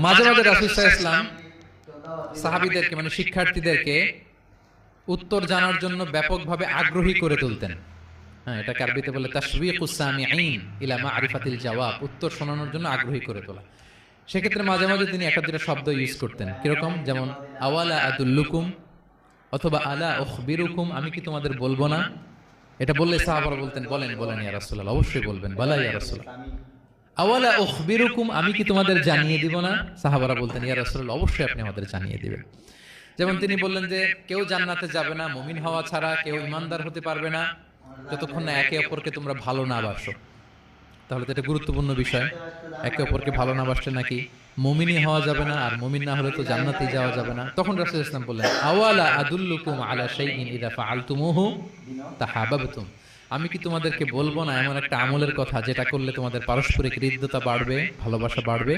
মাঝে মাঝে রাসূল সাল্লাল্লাহু আলাইহি ওয়াসাল্লাম সাহাবীদেরকে মানে শিক্ষার্থীদেরকে উত্তর জানার জন্য ব্যাপকভাবে আগ্রহী করে তুলতেন। হ্যাঁ, এটাকে আরবিতে বলে তাশবিকুস সামিঈন ইলা মা'রিফাতিল জাওয়াব, উত্তর শোনানোর জন্য আগ্রহী করে তোলা। সেক্ষেত্রে মাঝে মাঝে তিনি একটা দুটো শব্দ ইউজ করতেন, কিরকম, যেমন আওয়ালা আদুল্লুকুম অথবা আলা উখবিরুকুম, আমি কি তোমাদের বলবো না। এটা বললে সাহাবারা বলতেন বলেন বলেন ইয়া রাসূলুল্লাহ, অবশ্যই বলবেন, বালা ইয়া রাসূলুল্লাহ। আওয়ালা উখবিরুকুম, আমি কি তোমাদের জানিয়ে দিব না। সাহাবারা বলতেন ইয়া রাসূলুল্লাহ, অবশ্যই আপনি আমাদের জানিয়ে দিবেন। যেমন তিনি বললেন যে কেউ জান্নাতে যাবে না মুমিন হওয়া ছাড়া, কেউ ইমানদার হতে পারবে না যতক্ষণ না একে অপরকে তোমরা ভালো না বাসো। তাহলে তো এটা গুরুত্বপূর্ণ বিষয়, একে অপরকে ভালো না বাসলে নাকি মুমিনই হওয়া যাবে না, আর মুমিন না হলে তো জান্নাতেই যাওয়া যাবে না। তখন রাসূল ইসলাম বললেন আওয়ালা আদুল্লুকুম আলা শাইইন ইযা ফাআলতুমুহু তাহাবাবতুম, আমি কি তোমাদেরকে বলবো না এমন একটা আমলের কথা যেটা করলে তোমাদের পারস্পরিক হৃদ্যতা বাড়বে, ভালোবাসা বাড়বে।